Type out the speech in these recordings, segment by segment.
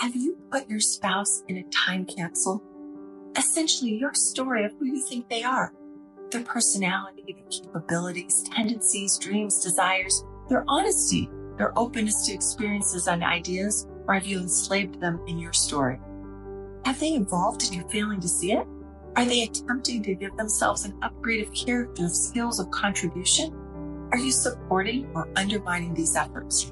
Have you put your spouse in a time capsule? Essentially, your story of who you think they are. Their personality, their capabilities, tendencies, dreams, desires, their honesty, their openness to experiences and ideas, or have you enslaved them in your story? Have they evolved and you're failing to see it? Are they attempting to give themselves an upgrade of character, of skills, of contribution? Are you supporting or undermining these efforts?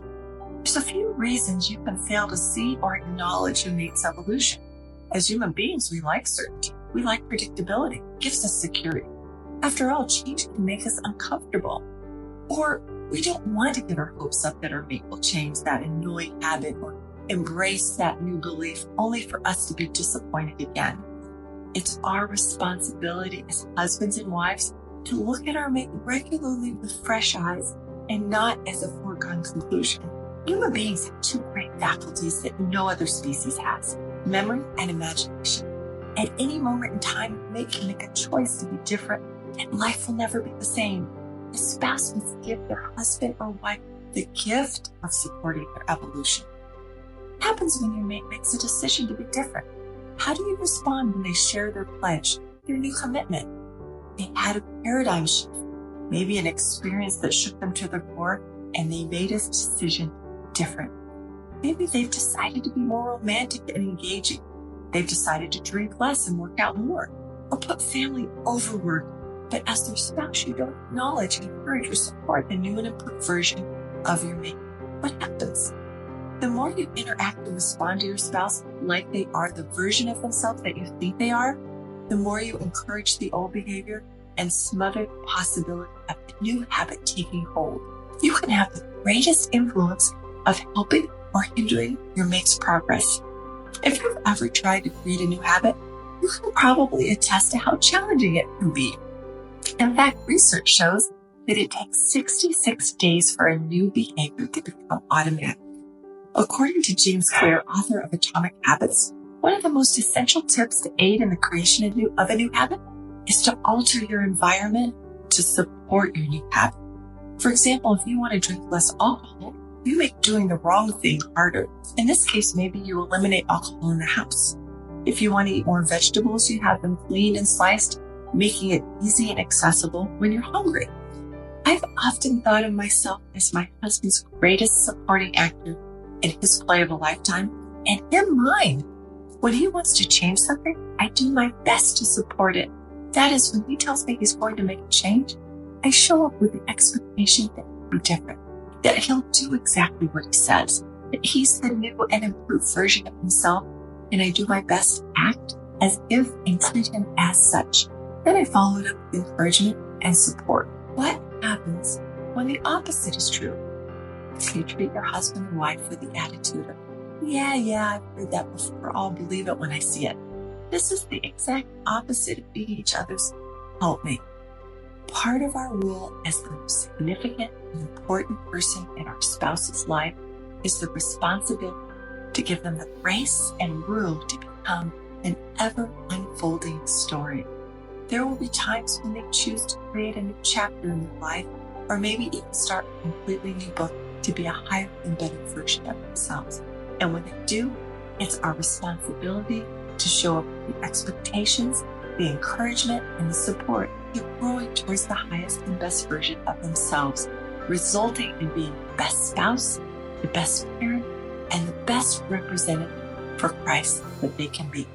There's a few reasons you can fail to see or acknowledge your mate's evolution. As human beings, we like certainty. We like predictability. It gives us security. After all, change can make us uncomfortable. Or we don't want to get our hopes up that our mate will change that annoying habit or embrace that new belief only for us to be disappointed again. It's our responsibility as husbands and wives to look at our mate regularly with fresh eyes and not as a foregone conclusion. Human beings have two great faculties that no other species has: memory and imagination. At any moment in time, a mate can make a choice to be different, and life will never be the same. A spouse must give their husband or wife the gift of supporting their evolution. What happens when your mate makes a decision to be different? How do you respond when they share their pledge, their new commitment? They had a paradigm shift, maybe an experience that shook them to their core, and they made a decision different. Maybe they've decided to be more romantic and engaging. They've decided to drink less and work out more, or put family over work. But as their spouse, you don't acknowledge, encourage, or support the new and improved version of your mate. What happens? The more you interact and respond to your spouse like they are the version of themselves that you think they are, the more you encourage the old behavior and smother the possibility of the new habit taking hold. You can have the greatest influence of helping or hindering your mate's progress. If you've ever tried to create a new habit, you can probably attest to how challenging it can be. In fact, research shows that it takes 66 days for a new behavior to become automatic. According to James Clear, author of Atomic Habits, one of the most essential tips to aid in the creation of a new habit is to alter your environment to support your new habit. For example, if you want to drink less alcohol, you make doing the wrong thing harder. In this case, maybe you eliminate alcohol in the house. If you want to eat more vegetables, you have them cleaned and sliced, making it easy and accessible when you're hungry. I've often thought of myself as my husband's greatest supporting actor in his play of a lifetime, and him mine. When he wants to change something, I do my best to support it. That is, when he tells me he's going to make a change, I show up with the expectation that he'll be different, that he'll do exactly what he says, that he's the new and improved version of himself, and I do my best to act as if and treat him as such. Then I follow it up with encouragement and support. What happens when the opposite is true? You treat your husband or wife with the attitude of, yeah, I've heard that before, I'll believe it when I see it. This is the exact opposite of being each other's helpmate. Part of our role as the most significant and important person in our spouse's life is the responsibility to give them the grace and room to become an ever-unfolding story. There will be times when they choose to create a new chapter in their life, or maybe even start a completely new book to be a higher and better version of themselves. And when they do, it's our responsibility to show up with the expectations, the encouragement, and the support. They're growing towards the highest and best version of themselves, resulting in being the best spouse, the best parent, and the best representative for Christ that they can be.